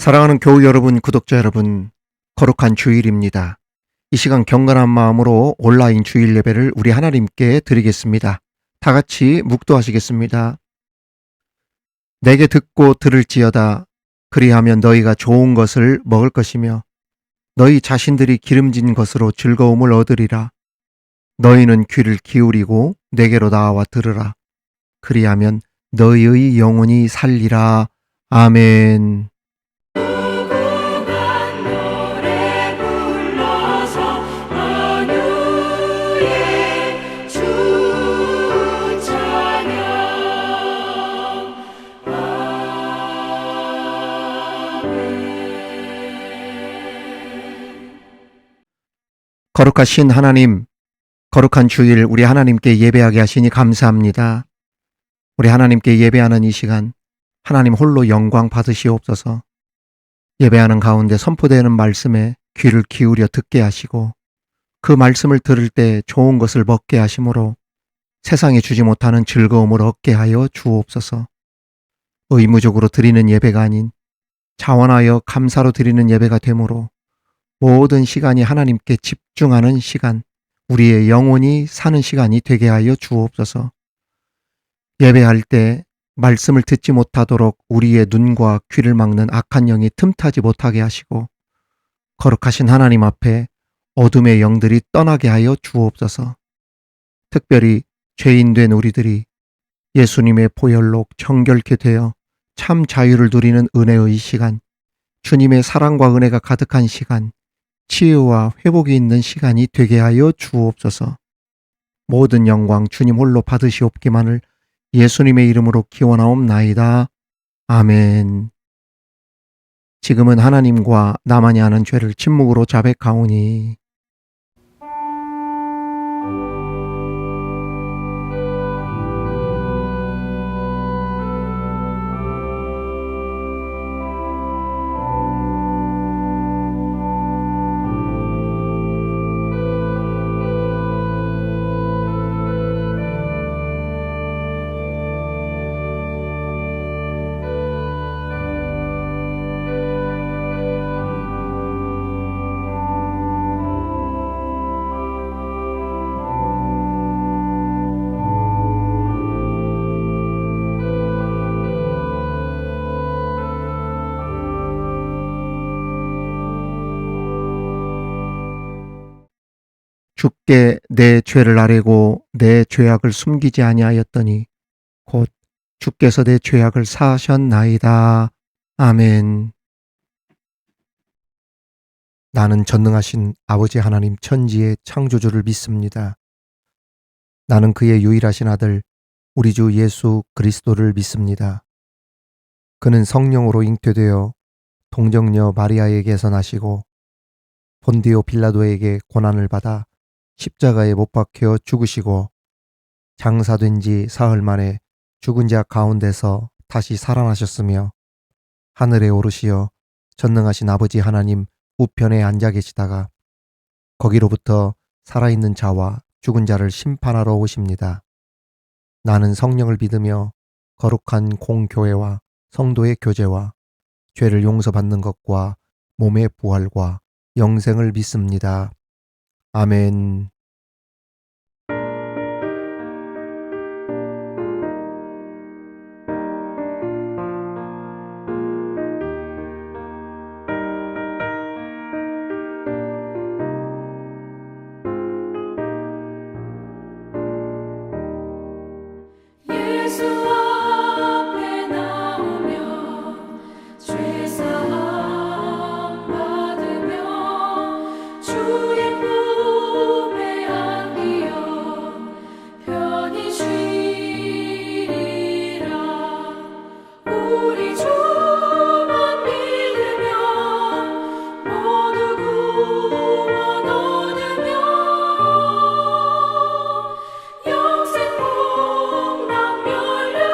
사랑하는 교우 여러분, 구독자 여러분, 거룩한 주일입니다. 이 시간 경건한 마음으로 온라인 주일 예배를 우리 하나님께 드리겠습니다. 다 같이 묵도하시겠습니다. 내게 듣고 들을지어다. 그리하면 너희가 좋은 것을 먹을 것이며 너희 자신들이 기름진 것으로 즐거움을 얻으리라. 너희는 귀를 기울이고 내게로 나와 들으라. 그리하면 너희의 영혼이 살리라. 아멘. 거룩하신 하나님, 거룩한 주일 우리 하나님께 예배하게 하시니 감사합니다. 우리 하나님께 예배하는 이 시간 하나님 홀로 영광 받으시옵소서. 예배하는 가운데 선포되는 말씀에 귀를 기울여 듣게 하시고 그 말씀을 들을 때 좋은 것을 먹게 하심으로 세상에 주지 못하는 즐거움을 얻게 하여 주옵소서. 의무적으로 드리는 예배가 아닌 자원하여 감사로 드리는 예배가 되므로 모든 시간이 하나님께 집중하는 시간, 우리의 영혼이 사는 시간이 되게 하여 주옵소서. 예배할 때 말씀을 듣지 못하도록 우리의 눈과 귀를 막는 악한 영이 틈타지 못하게 하시고 거룩하신 하나님 앞에 어둠의 영들이 떠나게 하여 주옵소서. 특별히 죄인된 우리들이 예수님의 보혈로 정결케 되어 참 자유를 누리는 은혜의 시간, 주님의 사랑과 은혜가 가득한 시간, 치유와 회복이 있는 시간이 되게 하여 주옵소서. 모든 영광 주님 홀로 받으시옵기만을 예수님의 이름으로 기원하옵나이다. 아멘. 지금은 하나님과 나만이 아는 죄를 침묵으로 자백하오니 주께 내 죄를 아뢰고 내 죄악을 숨기지 아니하였더니 곧 주께서 내 죄악을 사하셨나이다. 아멘. 나는 전능하신 아버지 하나님 천지의 창조주를 믿습니다. 나는 그의 유일하신 아들 우리 주 예수 그리스도를 믿습니다. 그는 성령으로 잉태되어 동정녀 마리아에게서 나시고 본디오 빌라도에게 고난을 받아 십자가에 못 박혀 죽으시고 장사된 지 사흘 만에 죽은 자 가운데서 다시 살아나셨으며 하늘에 오르시어 전능하신 아버지 하나님 우편에 앉아 계시다가 거기로부터 살아있는 자와 죽은 자를 심판하러 오십니다. 나는 성령을 믿으며 거룩한 공교회와 성도의 교제와 죄를 용서받는 것과 몸의 부활과 영생을 믿습니다. 아멘. 예수 앞에 나오며 죄사함 받으며 주의 품에 안기어 편히 쉬리라. 우리 주만 믿으면 모두 구원 얻으며 영생 복락 열려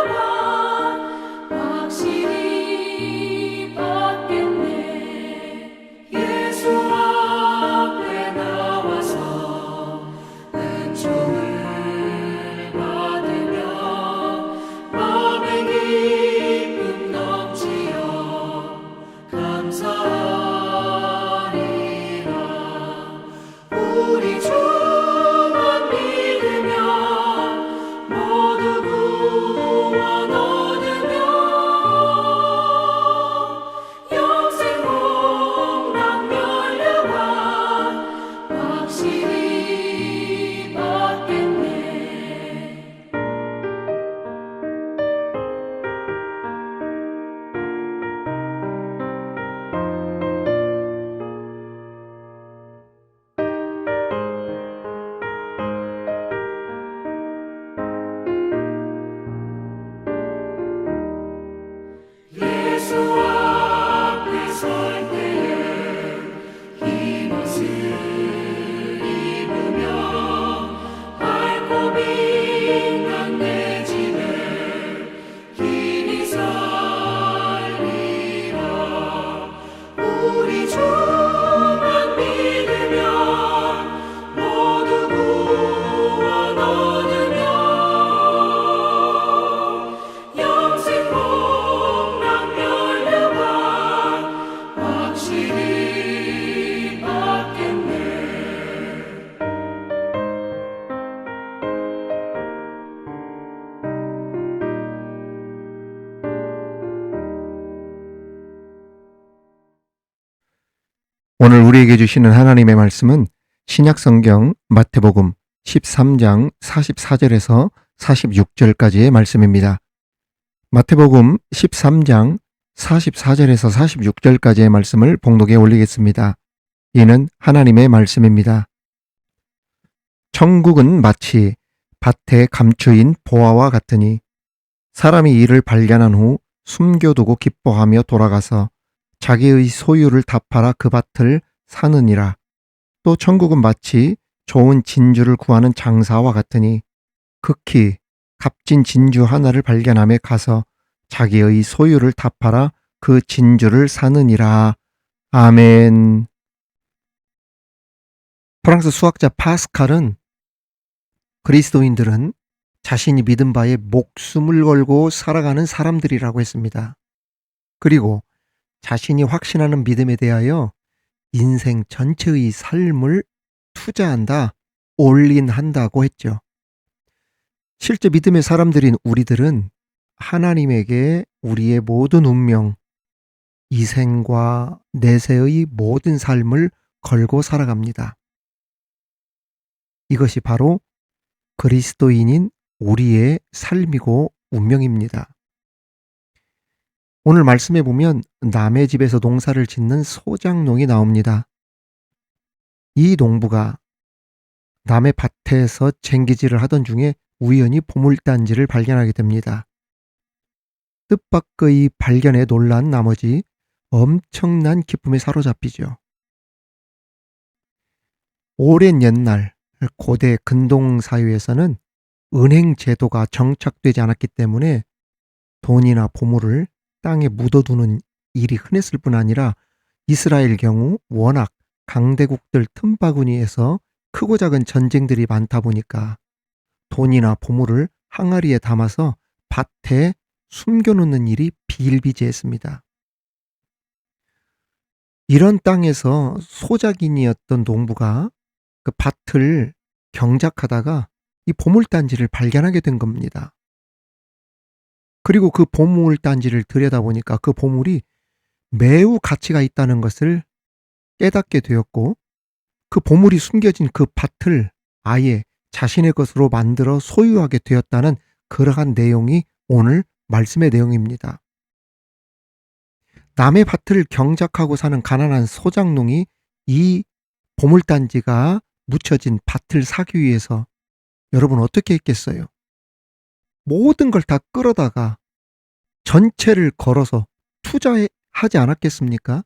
오늘 우리에게 주시는 하나님의 말씀은 신약성경 마태복음 13장 44절에서 46절까지의 말씀입니다. 마태복음 13장 44절에서 46절까지의 말씀을 봉독에 올리겠습니다. 이는 하나님의 말씀입니다. 천국은 마치 밭에 감추인 보화와 같으니 사람이 이를 발견한 후 숨겨두고 기뻐하며 돌아가서 자기의 소유를 다 팔아 그 밭을 사느니라. 또 천국은 마치 좋은 진주를 구하는 장사와 같으니 극히 값진 진주 하나를 발견함에 가서 자기의 소유를 다 팔아 그 진주를 사느니라. 아멘. 프랑스 수학자 파스칼은 그리스도인들은 자신이 믿은 바에 목숨을 걸고 살아가는 사람들이라고 했습니다. 그리고 자신이 확신하는 믿음에 대하여 인생 전체의 삶을 투자한다, 올인한다고 했죠. 실제 믿음의 사람들인 우리들은 하나님에게 우리의 모든 운명, 이 생과 내세의 모든 삶을 걸고 살아갑니다. 이것이 바로 그리스도인인 우리의 삶이고 운명입니다. 오늘 말씀에 보면 남의 집에서 농사를 짓는 소작농이 나옵니다. 이 농부가 남의 밭에서 쟁기질을 하던 중에 우연히 보물단지를 발견하게 됩니다. 뜻밖의 발견에 놀란 나머지 엄청난 기쁨에 사로잡히죠. 오랜 옛날 고대 근동 사회에서는 은행 제도가 정착되지 않았기 때문에 돈이나 보물을 땅에 묻어두는 일이 흔했을 뿐 아니라 이스라엘 경우 워낙 강대국들 틈바구니에서 크고 작은 전쟁들이 많다 보니까 돈이나 보물을 항아리에 담아서 밭에 숨겨놓는 일이 비일비재했습니다. 이런 땅에서 소작인이었던 농부가 그 밭을 경작하다가 이 보물단지를 발견하게 된 겁니다. 그리고 그 보물단지를 들여다보니까 그 보물이 매우 가치가 있다는 것을 깨닫게 되었고, 그 보물이 숨겨진 그 밭을 아예 자신의 것으로 만들어 소유하게 되었다는 그러한 내용이 오늘 말씀의 내용입니다. 남의 밭을 경작하고 사는 가난한 소작농이 이 보물단지가 묻혀진 밭을 사기 위해서 여러분 어떻게 했겠어요? 모든 걸 다 끌어다가 전체를 걸어서 투자하지 않았겠습니까?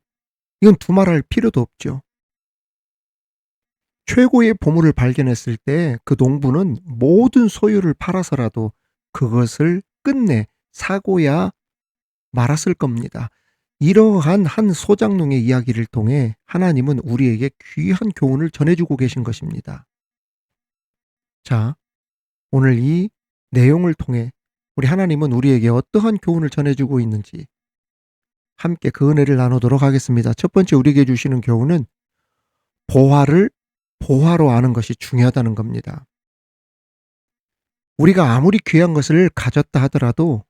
이건 두말할 필요도 없죠. 최고의 보물을 발견했을 때 그 농부는 모든 소유를 팔아서라도 그것을 끝내 사고야 말았을 겁니다. 이러한 한 소작농의 이야기를 통해 하나님은 우리에게 귀한 교훈을 전해주고 계신 것입니다. 자, 오늘 이 내용을 통해 우리 하나님은 우리에게 어떠한 교훈을 전해주고 있는지 함께 그 은혜를 나누도록 하겠습니다. 첫 번째 우리에게 주시는 교훈은 보화를 보화로 아는 것이 중요하다는 겁니다. 우리가 아무리 귀한 것을 가졌다 하더라도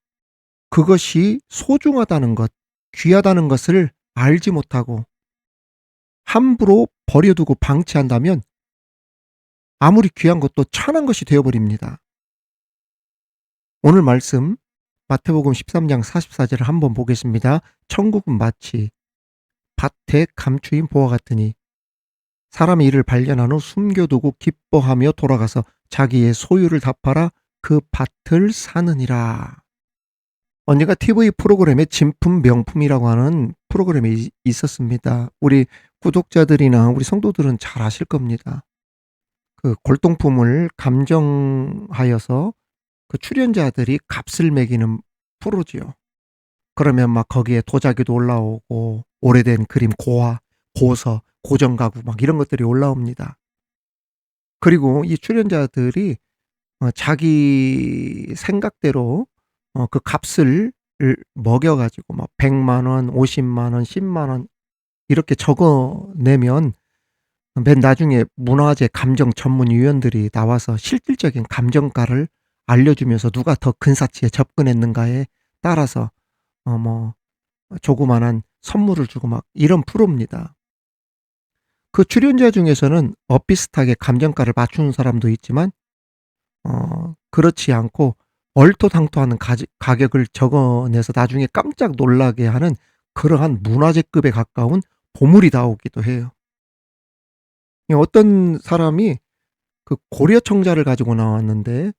그것이 소중하다는 것, 귀하다는 것을 알지 못하고 함부로 버려두고 방치한다면 아무리 귀한 것도 천한 것이 되어버립니다. 오늘 말씀 마태복음 13장 44절을 한번 보겠습니다. 천국은 마치 밭에 감추인 보화 같으니 사람이 이를 발견한 후 숨겨두고 기뻐하며 돌아가서 자기의 소유를 다 팔아 그 밭을 사느니라. 언젠가 TV 프로그램에 진품 명품이라고 하는 프로그램이 있었습니다. 우리 구독자들이나 우리 성도들은 잘 아실 겁니다. 그 골동품을 감정하여서 그 출연자들이 값을 매기는 프로지요. 그러면 막 거기에 도자기도 올라오고 오래된 그림, 고화, 고서, 고정가구 막 이런 것들이 올라옵니다. 그리고 이 출연자들이 자기 생각대로 그 값을 먹여가지고 막 100만 원, 50만 원, 10만 원 이렇게 적어내면 맨 나중에 문화재 감정 전문위원들이 나와서 실질적인 감정가를 알려주면서 누가 더 근사치에 접근했는가에 따라서 조그만한 선물을 주고 막 이런 프로입니다. 그 출연자 중에서는 비슷하게 감정가를 맞추는 사람도 있지만 그렇지 않고 얼토당토하는 가격을 적어내서 나중에 깜짝 놀라게 하는 그러한 문화재급에 가까운 보물이 나오기도 해요. 어떤 사람이 그 고려청자를 가지고 나왔는데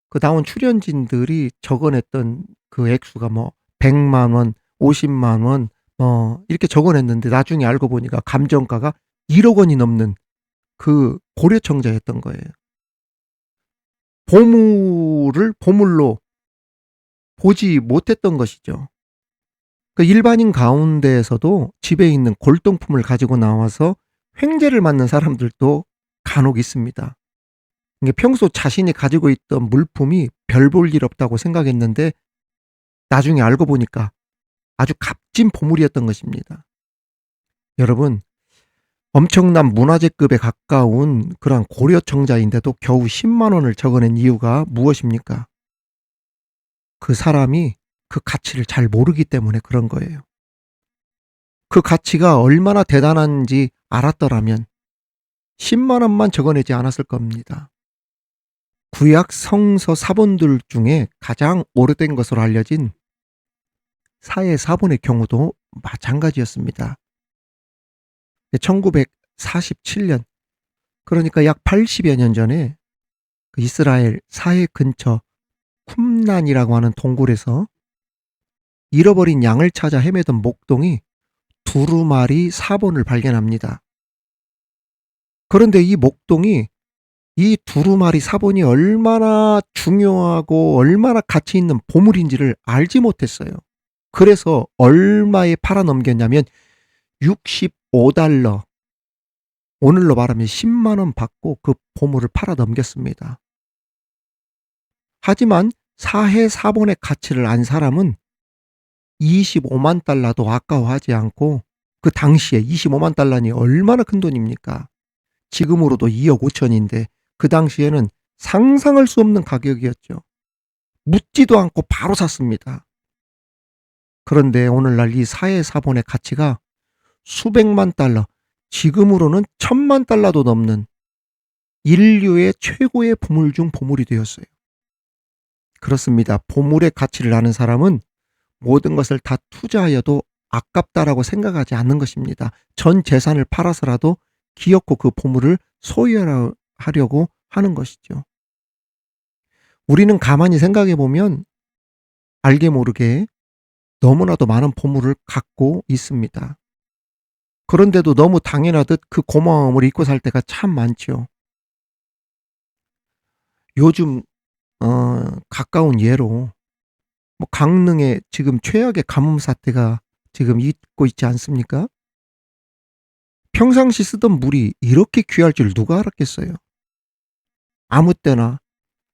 그 나온 출연진들이 적어냈던 그 액수가 뭐 100만 원, 50만 원 이렇게 적어냈는데 나중에 알고 보니까 감정가가 1억 원이 넘는 그 고려청자였던 거예요. 보물을 보물로 보지 못했던 것이죠. 그 일반인 가운데에서도 집에 있는 골동품을 가지고 나와서 횡재를 맞는 사람들도 간혹 있습니다. 이게 평소 자신이 가지고 있던 물품이 별 볼 일 없다고 생각했는데 나중에 알고 보니까 아주 값진 보물이었던 것입니다. 여러분, 엄청난 문화재급에 가까운 그러한 고려청자인데도 겨우 10만 원을 적어낸 이유가 무엇입니까? 그 사람이 그 가치를 잘 모르기 때문에 그런 거예요. 그 가치가 얼마나 대단한지 알았더라면 10만 원만 적어내지 않았을 겁니다. 구약 성서 사본들 중에 가장 오래된 것으로 알려진 사해 사본의 경우도 마찬가지였습니다. 1947년, 그러니까 약 80여 년 전에 그 이스라엘 사해 근처 쿰란이라고 하는 동굴에서 잃어버린 양을 찾아 헤매던 목동이 두루마리 사본을 발견합니다. 그런데 이 목동이 이 두루마리 사본이 얼마나 중요하고 얼마나 가치 있는 보물인지를 알지 못했어요. 그래서 얼마에 팔아넘겼냐면 65달러, 오늘로 말하면 10만 원 받고 그 보물을 팔아넘겼습니다. 하지만 사해 사본의 가치를 안 사람은 25만 달러도 아까워하지 않고, 그 당시에 25만 달러니 얼마나 큰 돈입니까? 지금으로도 2억 5천인데 그 당시에는 상상할 수 없는 가격이었죠. 묻지도 않고 바로 샀습니다. 그런데 오늘날 이 사해 사본의 가치가 수백만 달러, 지금으로는 1,000만 달러도 넘는 인류의 최고의 보물 중 보물이 되었어요. 그렇습니다. 보물의 가치를 아는 사람은 모든 것을 다 투자하여도 아깝다라고 생각하지 않는 것입니다. 전 재산을 팔아서라도 기어코 그 보물을 소유하려고 하는 것이죠. 우리는 가만히 생각해 보면 알게 모르게 너무나도 많은 보물을 갖고 있습니다. 그런데도 너무 당연하듯 그 고마움을 잊고 살 때가 참 많죠. 요즘 가까운 예로 뭐 강릉에 지금 최악의 가뭄 사태가 지금 있고 있지 않습니까? 평상시 쓰던 물이 이렇게 귀할 줄 누가 알았겠어요? 아무 때나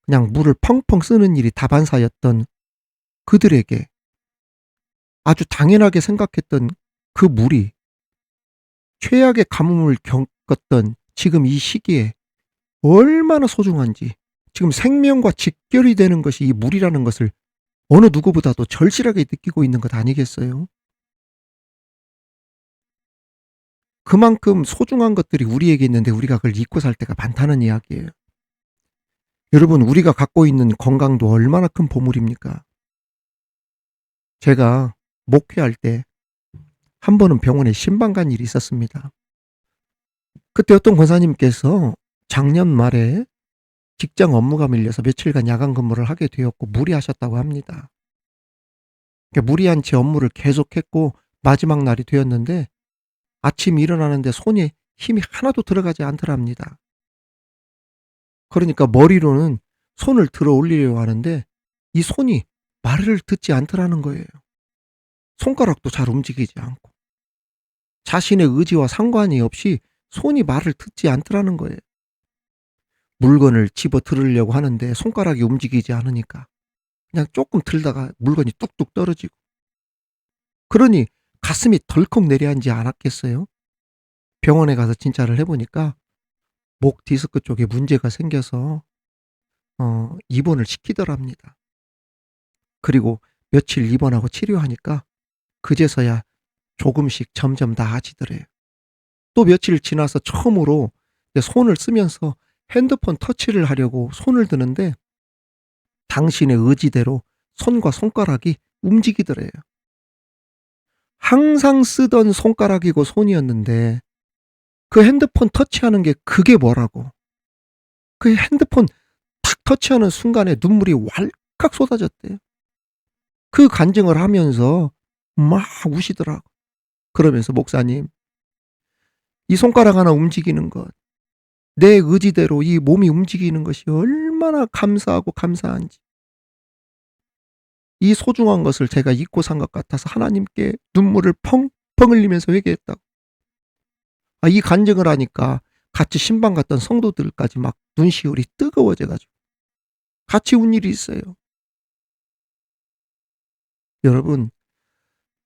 그냥 물을 펑펑 쓰는 일이 다반사였던 그들에게 아주 당연하게 생각했던 그 물이 최악의 가뭄을 겪었던 지금 이 시기에 얼마나 소중한지, 지금 생명과 직결이 되는 것이 이 물이라는 것을 어느 누구보다도 절실하게 느끼고 있는 것 아니겠어요? 그만큼 소중한 것들이 우리에게 있는데 우리가 그걸 잊고 살 때가 많다는 이야기예요. 여러분, 우리가 갖고 있는 건강도 얼마나 큰 보물입니까? 제가 목회할 때 한 번은 병원에 신방 간 일이 있었습니다. 그때 어떤 권사님께서 작년 말에 직장 업무가 밀려서 며칠간 야간 근무를 하게 되었고 무리하셨다고 합니다. 무리한 채 업무를 계속했고 마지막 날이 되었는데 아침 일어나는데 손에 힘이 하나도 들어가지 않더랍니다. 그러니까 머리로는 손을 들어 올리려고 하는데 이 손이 말을 듣지 않더라는 거예요. 손가락도 잘 움직이지 않고 자신의 의지와 상관이 없이 손이 말을 듣지 않더라는 거예요. 물건을 집어 들으려고 하는데 손가락이 움직이지 않으니까 그냥 조금 들다가 물건이 뚝뚝 떨어지고, 그러니 가슴이 덜컥 내려앉지 않았겠어요? 병원에 가서 진찰을 해보니까 목 디스크 쪽에 문제가 생겨서 입원을 시키더랍니다. 그리고 며칠 입원하고 치료하니까 그제서야 조금씩 점점 나아지더래요. 또 며칠 지나서 처음으로 내 손을 쓰면서 핸드폰 터치를 하려고 손을 드는데 당신의 의지대로 손과 손가락이 움직이더래요. 항상 쓰던 손가락이고 손이었는데 그 핸드폰 터치하는 게 그게 뭐라고. 그 핸드폰 탁 터치하는 순간에 눈물이 왈칵 쏟아졌대요. 그 간증을 하면서 막 우시더라고. 그러면서 목사님, 이 손가락 하나 움직이는 것, 내 의지대로 이 몸이 움직이는 것이 얼마나 감사하고 감사한지. 이 소중한 것을 제가 잊고 산 것 같아서 하나님께 눈물을 펑펑 흘리면서 회개했다고. 이 간증을 하니까 같이 신방 갔던 성도들까지 막 눈시울이 뜨거워져가지고 같이 운 일이 있어요. 여러분,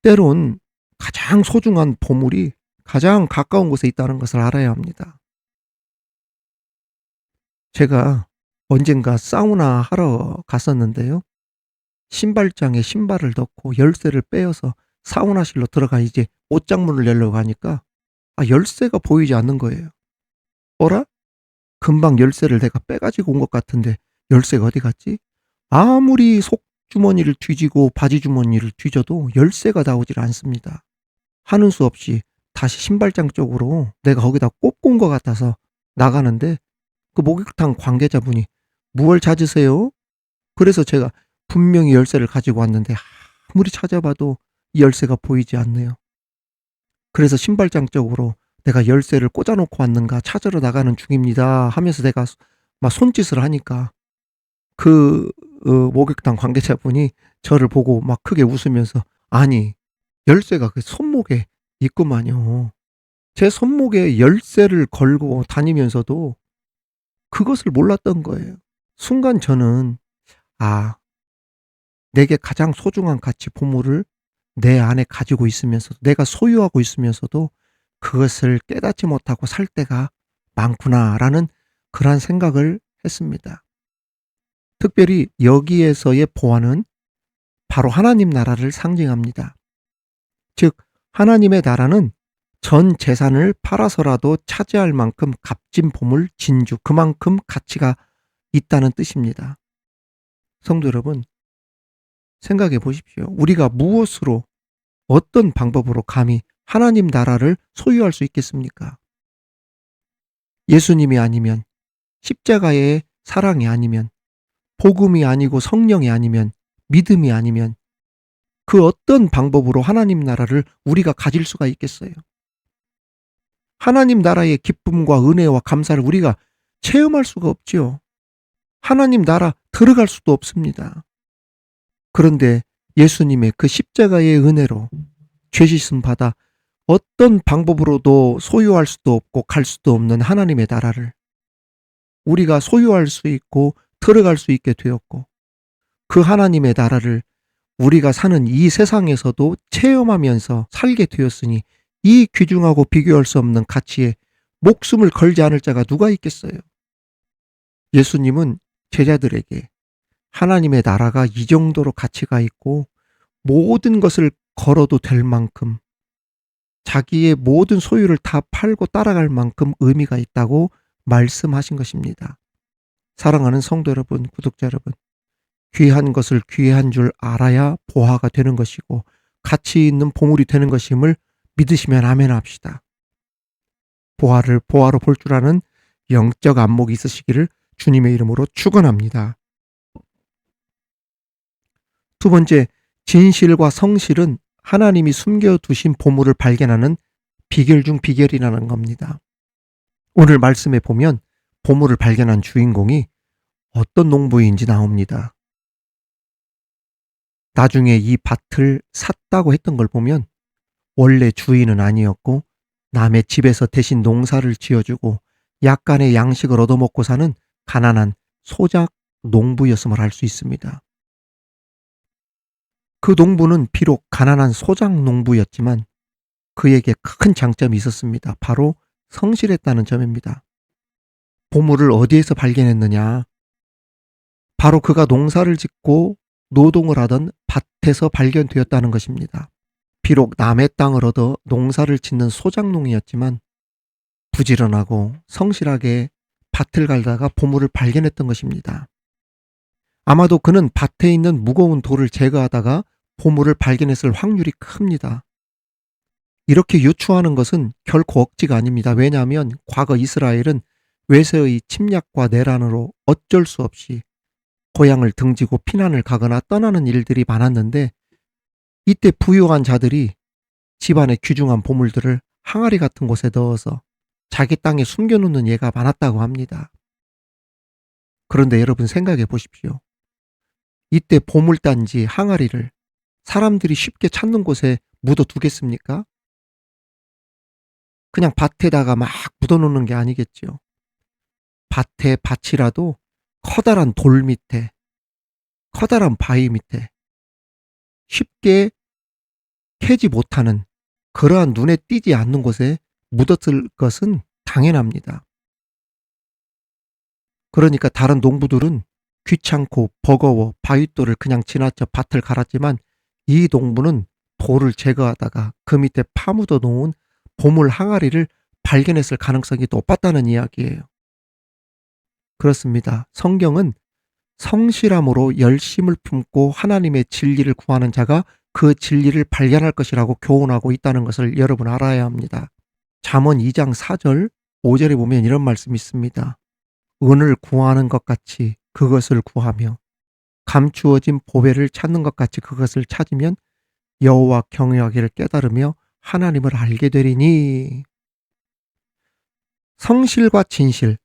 때론 가장 소중한 보물이 가장 가까운 곳에 있다는 것을 알아야 합니다. 제가 언젠가 사우나 하러 갔었는데요. 신발장에 신발을 넣고 열쇠를 빼어서 사우나실로 들어가 이제 옷장문을 열려고 하니까 열쇠가 보이지 않는 거예요. 어라? 금방 열쇠를 내가 빼가지고 온 것 같은데 열쇠가 어디 갔지? 아무리 속주머니를 뒤지고 바지주머니를 뒤져도 열쇠가 나오질 않습니다. 하는 수 없이 다시 신발장 쪽으로 내가 거기다 꼽고 온 것 같아서 나가는데 그 목욕탕 관계자분이 무얼 찾으세요? 그래서 제가 분명히 열쇠를 가지고 왔는데 아무리 찾아봐도 이 열쇠가 보이지 않네요. 그래서 신발장 쪽으로 내가 열쇠를 꽂아놓고 왔는가 찾으러 나가는 중입니다 하면서 내가 막 손짓을 하니까 그 목욕탕 관계자분이 저를 보고 막 크게 웃으면서 아니 열쇠가 그 손목에 있구만요. 제 손목에 열쇠를 걸고 다니면서도 그것을 몰랐던 거예요. 순간 저는 내게 가장 소중한 가치 보물을 내 안에 가지고 있으면서도 내가 소유하고 있으면서도 그것을 깨닫지 못하고 살 때가 많구나라는 그러한 생각을 했습니다. 특별히 여기에서의 보화는 바로 하나님 나라를 상징합니다. 즉 하나님의 나라는 전 재산을 팔아서라도 차지할 만큼 값진 보물, 진주, 그만큼 가치가 있다는 뜻입니다. 성도 여러분, 생각해 보십시오. 우리가 무엇으로 어떤 방법으로 감히 하나님 나라를 소유할 수 있겠습니까? 예수님이 아니면, 십자가의 사랑이 아니면, 복음이 아니고 성령이 아니면, 믿음이 아니면 그 어떤 방법으로 하나님 나라를 우리가 가질 수가 있겠어요? 하나님 나라의 기쁨과 은혜와 감사를 우리가 체험할 수가 없지요. 하나님 나라 들어갈 수도 없습니다. 그런데 예수님의 그 십자가의 은혜로 죄 씻음 받아 어떤 방법으로도 소유할 수도 없고 갈 수도 없는 하나님의 나라를 우리가 소유할 수 있고 들어갈 수 있게 되었고 그 하나님의 나라를 우리가 사는 이 세상에서도 체험하면서 살게 되었으니 이 귀중하고 비교할 수 없는 가치에 목숨을 걸지 않을 자가 누가 있겠어요? 예수님은 제자들에게 하나님의 나라가 이 정도로 가치가 있고 모든 것을 걸어도 될 만큼 자기의 모든 소유를 다 팔고 따라갈 만큼 의미가 있다고 말씀하신 것입니다. 사랑하는 성도 여러분, 구독자 여러분, 귀한 것을 귀한 줄 알아야 보화가 되는 것이고 가치 있는 보물이 되는 것임을 믿으시면 아멘 합시다. 보화를 보화로 볼 줄 아는 영적 안목이 있으시기를 주님의 이름으로 축원합니다. 두 번째, 진실과 성실은 하나님이 숨겨두신 보물을 발견하는 비결 중 비결이라는 겁니다. 오늘 말씀에 보면 보물을 발견한 주인공이 어떤 농부인지 나옵니다. 나중에 이 밭을 샀다고 했던 걸 보면 원래 주인은 아니었고 남의 집에서 대신 농사를 지어주고 약간의 양식을 얻어먹고 사는 가난한 소작 농부였음을 알 수 있습니다. 그 농부는 비록 가난한 소작 농부였지만 그에게 큰 장점이 있었습니다. 바로 성실했다는 점입니다. 보물을 어디에서 발견했느냐? 바로 그가 농사를 짓고 노동을 하던 밭에서 발견되었다는 것입니다. 비록 남의 땅을 얻어 농사를 짓는 소작농이었지만 부지런하고 성실하게 밭을 갈다가 보물을 발견했던 것입니다. 아마도 그는 밭에 있는 무거운 돌을 제거하다가 보물을 발견했을 확률이 큽니다. 이렇게 유추하는 것은 결코 억지가 아닙니다. 왜냐하면 과거 이스라엘은 외세의 침략과 내란으로 어쩔 수 없이 고향을 등지고 피난을 가거나 떠나는 일들이 많았는데, 이때 부유한 자들이 집안의 귀중한 보물들을 항아리 같은 곳에 넣어서 자기 땅에 숨겨놓는 예가 많았다고 합니다. 그런데 여러분 생각해 보십시오. 이때 보물단지 항아리를 사람들이 쉽게 찾는 곳에 묻어두겠습니까? 그냥 밭에다가 막 묻어놓는 게 아니겠죠. 밭에 밭이라도 커다란 돌 밑에, 커다란 바위 밑에 쉽게 캐지 못하는, 그러한 눈에 띄지 않는 곳에 묻었을 것은 당연합니다. 그러니까 다른 농부들은 귀찮고 버거워 바윗돌을 그냥 지나쳐 밭을 갈았지만, 이 농부는 돌을 제거하다가 그 밑에 파묻어 놓은 보물 항아리를 발견했을 가능성이 높았다는 이야기예요. 그렇습니다. 성경은 성실함으로 열심을 품고 하나님의 진리를 구하는 자가 그 진리를 발견할 것이라고 교훈하고 있다는 것을 여러분 알아야 합니다. 잠언 2장 4절 5절에 보면 이런 말씀이 있습니다. 은을 구하는 것 같이 그것을 구하며 감추어진 보배를 찾는 것 같이 그것을 찾으면 여호와 경외하기를 깨달으며 하나님을 알게 되리니. 성실과 진실,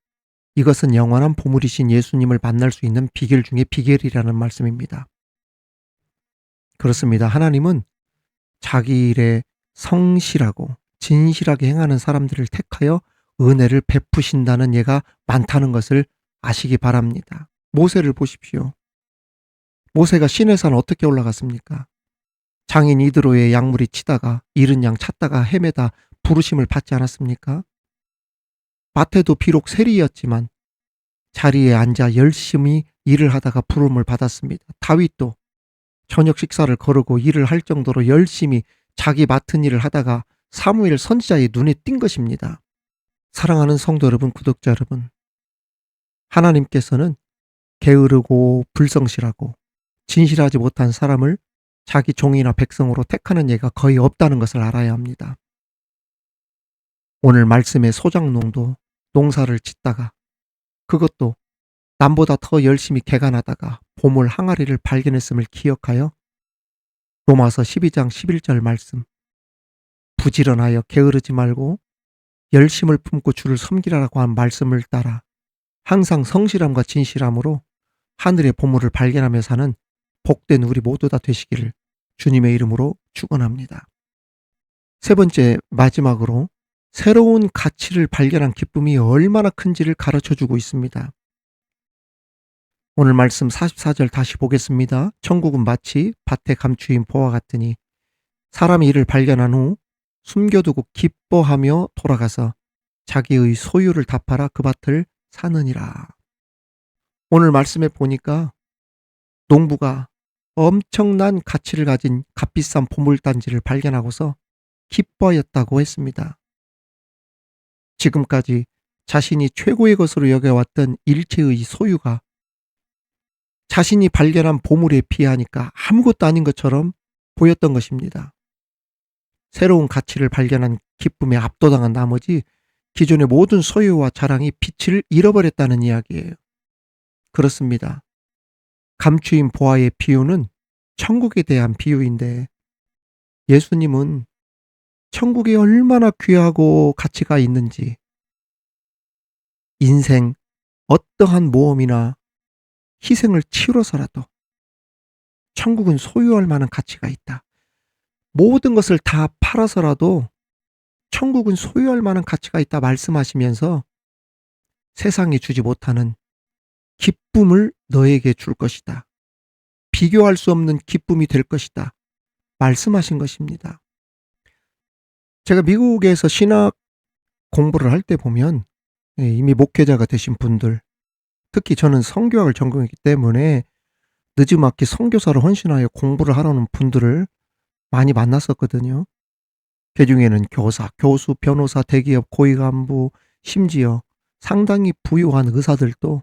이것은 영원한 보물이신 예수님을 만날 수 있는 비결 중에 비결이라는 말씀입니다. 그렇습니다. 하나님은 자기 일에 성실하고 진실하게 행하는 사람들을 택하여 은혜를 베푸신다는 예가 많다는 것을 아시기 바랍니다. 모세를 보십시오. 모세가 시내산 어떻게 올라갔습니까? 장인 이드로의 양물이 치다가 잃은 양 찾다가 헤매다 부르심을 받지 않았습니까? 밭에도 비록 세리였지만 자리에 앉아 열심히 일을 하다가 부름을 받았습니다. 다윗도 저녁 식사를 거르고 일을 할 정도로 열심히 자기 맡은 일을 하다가 사무엘 선지자의 눈에 띈 것입니다. 사랑하는 성도 여러분, 구독자 여러분, 하나님께서는 게으르고 불성실하고 진실하지 못한 사람을 자기 종이나 백성으로 택하는 예가 거의 없다는 것을 알아야 합니다. 오늘 말씀의 소작농도 농사를 짓다가, 그것도 남보다 더 열심히 개간하다가 보물 항아리를 발견했음을 기억하여 로마서 12장 11절 말씀, 부지런하여 게으르지 말고 열심을 품고 주를 섬기라라고 한 말씀을 따라 항상 성실함과 진실함으로 하늘의 보물을 발견하며 사는 복된 우리 모두 다 되시기를 주님의 이름으로 축원합니다. 세 번째, 마지막으로 새로운 가치를 발견한 기쁨이 얼마나 큰지를 가르쳐주고 있습니다. 오늘 말씀 44절 다시 보겠습니다. 천국은 마치 밭에 감추인 보와 같으니 사람이 이를 발견한 후 숨겨두고 기뻐하며 돌아가서 자기의 소유를 다 팔아 그 밭을 사느니라. 오늘 말씀에 보니까 농부가 엄청난 가치를 가진 값비싼 보물단지를 발견하고서 기뻐하였다고 했습니다. 지금까지 자신이 최고의 것으로 여겨왔던 일체의 소유가 자신이 발견한 보물에 비하니까 아무것도 아닌 것처럼 보였던 것입니다. 새로운 가치를 발견한 기쁨에 압도당한 나머지 기존의 모든 소유와 자랑이 빛을 잃어버렸다는 이야기예요. 그렇습니다. 감추인 보화의 비유는 천국에 대한 비유인데, 예수님은 천국이 얼마나 귀하고 가치가 있는지, 인생 어떠한 모험이나 희생을 치러서라도 천국은 소유할 만한 가치가 있다. 모든 것을 다 팔아서라도 천국은 소유할 만한 가치가 있다 말씀하시면서 세상이 주지 못하는 기쁨을 너에게 줄 것이다. 비교할 수 없는 기쁨이 될 것이다. 말씀하신 것입니다. 제가 미국에서 신학 공부를 할 때 보면 이미 목회자가 되신 분들, 특히 저는 선교학을 전공했기 때문에 늦지막히 선교사로 헌신하여 공부를 하려는 분들을 많이 만났었거든요. 그중에는 교사, 교수, 변호사, 대기업 고위간부, 심지어 상당히 부유한 의사들도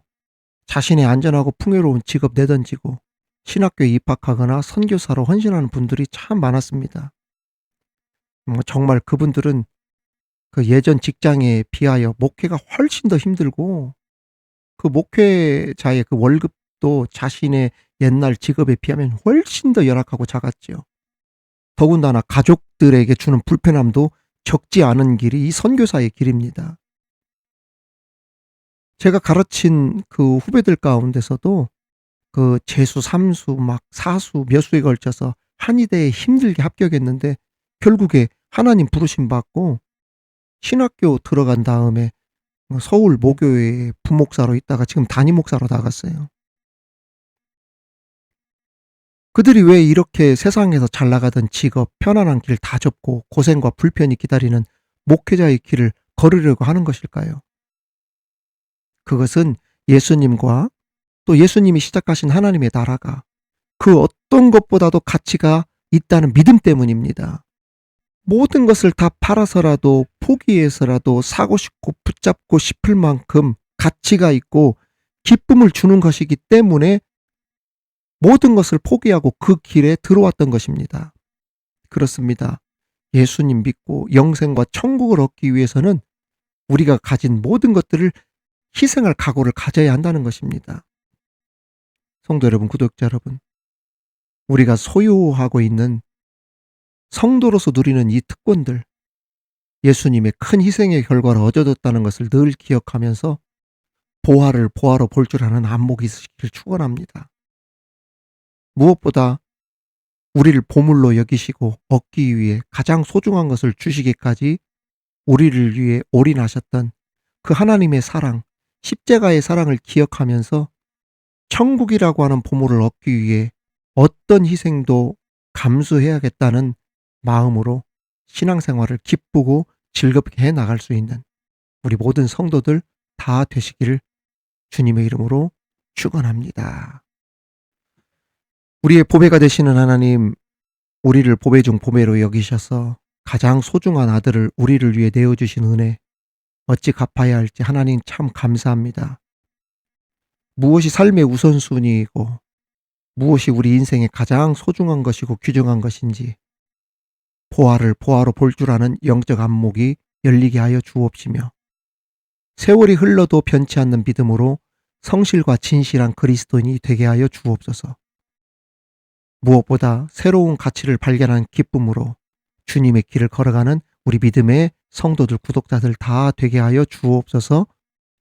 자신의 안전하고 풍요로운 직업 내던지고 신학교에 입학하거나 선교사로 헌신하는 분들이 참 많았습니다. 정말 그분들은 그 예전 직장에 비하여 목회가 훨씬 더 힘들고 그 목회자의 그 월급도 자신의 옛날 직업에 비하면 훨씬 더 열악하고 작았지요. 더군다나 가족들에게 주는 불편함도 적지 않은 길이 이 선교사의 길입니다. 제가 가르친 그 후배들 가운데서도 그 재수, 삼수, 막 사수 몇 수에 걸쳐서 한의대에 힘들게 합격했는데 결국에 하나님 부르심 받고 신학교 들어간 다음에 서울 모교회 부목사로 있다가 지금 담임 목사로 나갔어요. 그들이 왜 이렇게 세상에서 잘 나가던 직업, 편안한 길 다 접고 고생과 불편이 기다리는 목회자의 길을 걸으려고 하는 것일까요? 그것은 예수님과 또 예수님이 시작하신 하나님의 나라가 그 어떤 것보다도 가치가 있다는 믿음 때문입니다. 모든 것을 다 팔아서라도 포기해서라도 사고 싶고 붙잡고 싶을 만큼 가치가 있고 기쁨을 주는 것이기 때문에 모든 것을 포기하고 그 길에 들어왔던 것입니다. 그렇습니다. 예수님 믿고 영생과 천국을 얻기 위해서는 우리가 가진 모든 것들을 희생할 각오를 가져야 한다는 것입니다. 성도 여러분, 구독자 여러분, 우리가 소유하고 있는 성도로서 누리는 이 특권들, 예수님의 큰 희생의 결과로 얻어졌다는 것을 늘 기억하면서 보화를 보화로 볼 줄 아는 안목이 있으시길 축원합니다. 무엇보다 우리를 보물로 여기시고 얻기 위해 가장 소중한 것을 주시기까지 우리를 위해 올인하셨던 그 하나님의 사랑, 십자가의 사랑을 기억하면서 천국이라고 하는 보물을 얻기 위해 어떤 희생도 감수해야겠다는 마음으로 신앙생활을 기쁘고 즐겁게 해나갈 수 있는 우리 모든 성도들 다 되시기를 주님의 이름으로 축원합니다. 우리의 보배가 되시는 하나님, 우리를 보배 중 보배로 여기셔서 가장 소중한 아들을 우리를 위해 내어주신 은혜, 어찌 갚아야 할지 하나님 참 감사합니다. 무엇이 삶의 우선순위이고 무엇이 우리 인생의 가장 소중한 것이고 귀중한 것인지 보화를 보화로 볼 줄 아는 영적 안목이 열리게 하여 주옵시며 세월이 흘러도 변치 않는 믿음으로 성실과 진실한 그리스도인이 되게 하여 주옵소서. 무엇보다 새로운 가치를 발견한 기쁨으로 주님의 길을 걸어가는 우리 믿음의 성도들, 구독자들 다 되게 하여 주옵소서.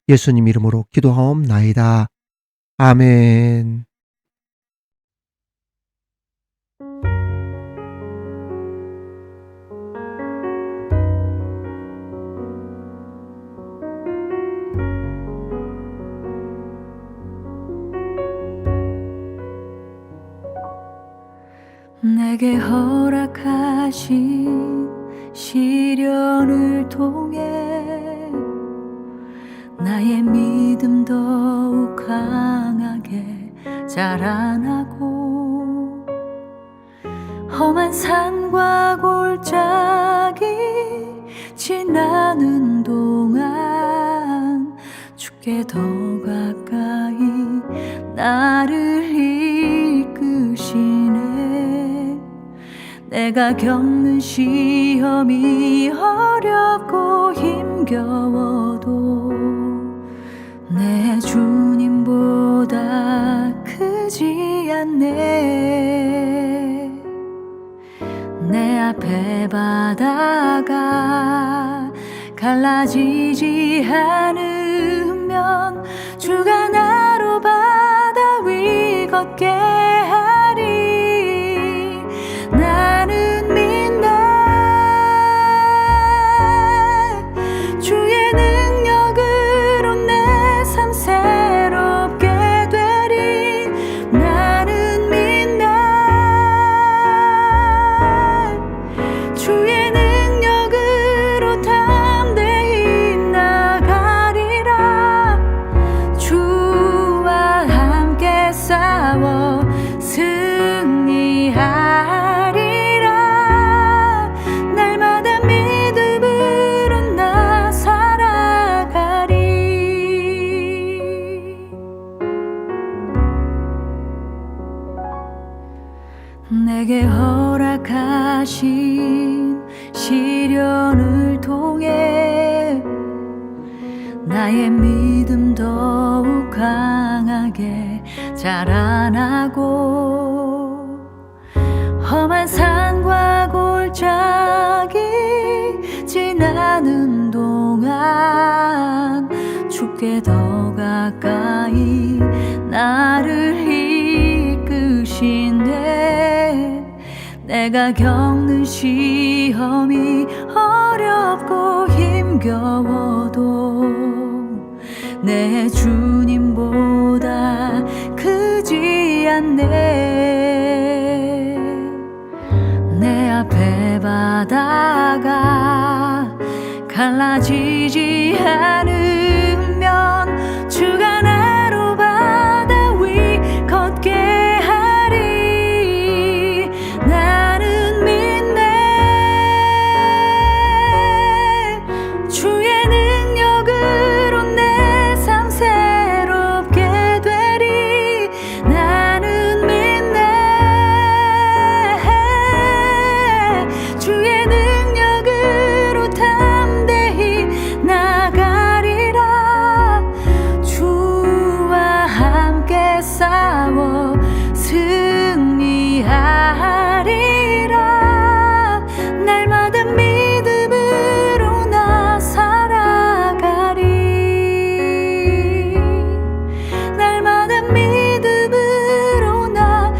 예수님 이름으로 기도하옵나이다. 아멘. 내게 허락하신 시련을 통해 나의 믿음 더욱 강하게 자라나고 험한 산과 골짜기 지나는 동안 주께 더 가까이 나를 이끄시네. 내가 겪는 시험이 어렵고 힘겨워도 내 주님보다 크지 않네. 내 앞에 바다가 갈라지지 않으면 주가 나로 바다 위 걷게 하리. 나는 믿네. 주의 능력으로 내 삶 새롭게 되리. 나는 믿네. 주의 능력으로 담대히 나가리라. 주와 함께 싸워 내게 허락하신 시련을 통해 나의 믿음 더욱 강하게 자라나고 험한 산과 골짜기 지나는 동안 주께 더 가까이 나를 이끄시네. 내가 겪는 시험이 어렵고 힘겨워도 내 주님보다 크지 않네. 내 앞에 바다가 갈라지지 않으면 주가 나로 바다 위 걷게 하리. 나는 믿네. 주의 능력으로 내 삶 새롭게 되리. 나는 믿네. 주의 능력으로 담대히 나가리라. 주와 함께 싸워 승리하리라. 날마다 믿음으로 나 살아가리. 날마다 믿음으로 나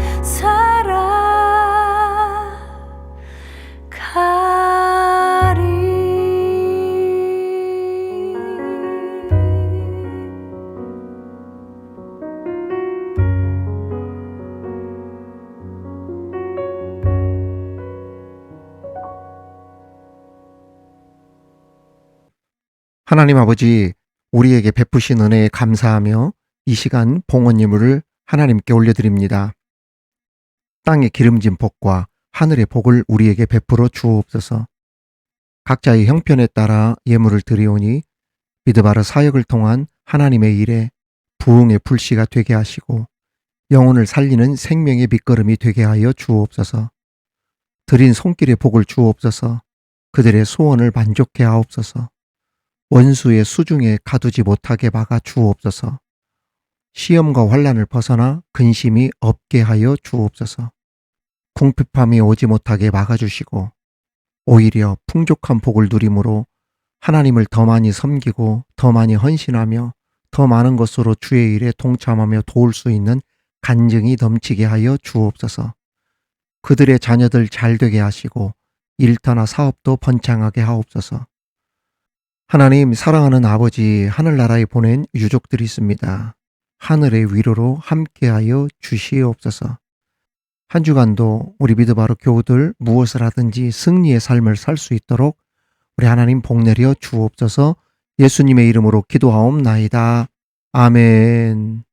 하나님 아버지, 우리에게 베푸신 은혜에 감사하며 이 시간 봉헌 예물을 하나님께 올려드립니다. 땅의 기름진 복과 하늘의 복을 우리에게 베풀어 주옵소서. 각자의 형편에 따라 예물을 드리오니 미드바르 사역을 통한 하나님의 일에 부흥의 불씨가 되게 하시고 영혼을 살리는 생명의 밑거름이 되게 하여 주옵소서. 드린 손길의 복을 주옵소서. 그들의 소원을 만족해 하옵소서. 원수의 수중에 가두지 못하게 막아 주옵소서. 시험과 환난을 벗어나 근심이 없게 하여 주옵소서. 궁핍함이 오지 못하게 막아주시고 오히려 풍족한 복을 누림으로 하나님을 더 많이 섬기고 더 많이 헌신하며 더 많은 것으로 주의 일에 동참하며 도울 수 있는 간증이 넘치게 하여 주옵소서. 그들의 자녀들 잘되게 하시고 일터나 사업도 번창하게 하옵소서. 하나님, 사랑하는 아버지, 하늘나라에 보낸 유족들이 있습니다. 하늘의 위로로 함께하여 주시옵소서. 한 주간도 우리 미드바르 교우들 무엇을 하든지 승리의 삶을 살 수 있도록 우리 하나님 복내려 주옵소서. 예수님의 이름으로 기도하옵나이다. 아멘.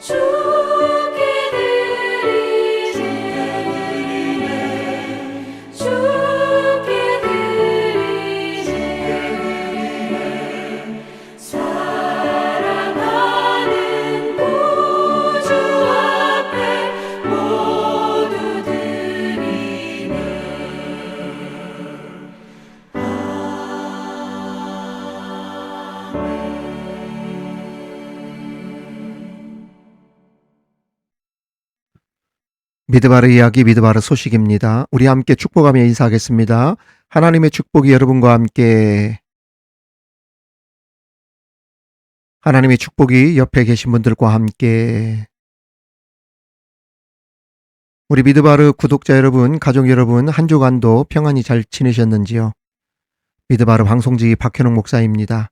주께 드리세. 주께 드리세. 사랑하는 구주 앞에 모두 드리네. 미드바르 이야기, 미드바르 소식입니다. 우리 함께 축복하며 인사하겠습니다. 하나님의 축복이 여러분과 함께. 하나님의 축복이 옆에 계신 분들과 함께. 우리 미드바르 구독자 여러분, 가족 여러분, 한 주간도 평안히 잘 지내셨는지요? 미드바르 방송직의 박현웅 목사입니다.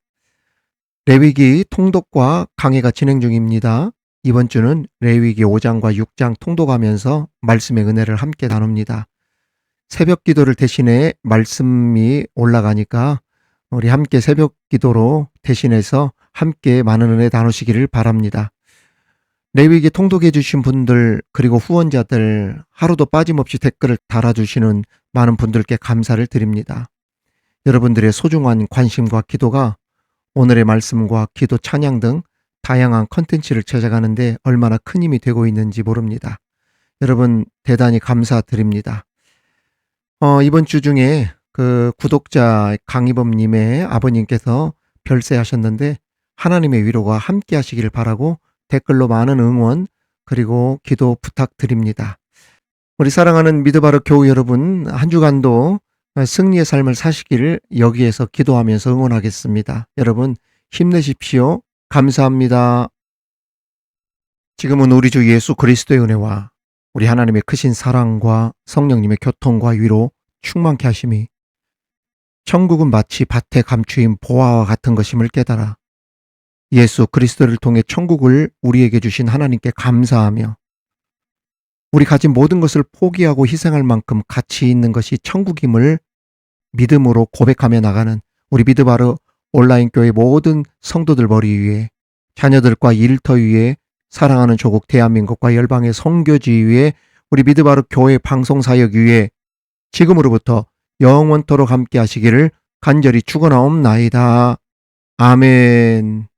레위기 통독과 강해가 진행 중입니다. 이번 주는 레위기 5장과 6장 통독하면서 말씀의 은혜를 함께 나눕니다. 새벽 기도를 대신해 말씀이 올라가니까 우리 함께 새벽 기도로 대신해서 함께 많은 은혜 나누시기를 바랍니다. 레위기 통독해 주신 분들 그리고 후원자들 하루도 빠짐없이 댓글을 달아주시는 많은 분들께 감사를 드립니다. 여러분들의 소중한 관심과 기도가 오늘의 말씀과 기도 찬양 등 다양한 컨텐츠를 제작하는데 얼마나 큰 힘이 되고 있는지 모릅니다. 여러분 대단히 감사드립니다. 이번 주 중에 그 구독자 강희범님의 아버님께서 별세하셨는데 하나님의 위로가 함께 하시기를 바라고 댓글로 많은 응원 그리고 기도 부탁드립니다. 우리 사랑하는 미드바르 교우 여러분, 한 주간도 승리의 삶을 사시기를 여기에서 기도하면서 응원하겠습니다. 여러분 힘내십시오. 감사합니다. 지금은 우리 주 예수 그리스도의 은혜와 우리 하나님의 크신 사랑과 성령님의 교통과 위로 충만케 하심이 천국은 마치 밭에 감추인 보화와 같은 것임을 깨달아 예수 그리스도를 통해 천국을 우리에게 주신 하나님께 감사하며 우리 가진 모든 것을 포기하고 희생할 만큼 가치 있는 것이 천국임을 믿음으로 고백하며 나가는 우리 미드바르 온라인 교회 모든 성도들 머리 위에 자녀들과 일터 위에 사랑하는 조국 대한민국과 열방의 선교지 위에 우리 미드바르 교회 방송사역 위에 지금으로부터 영원토록 함께 하시기를 간절히 축원하옵나이다. 아멘.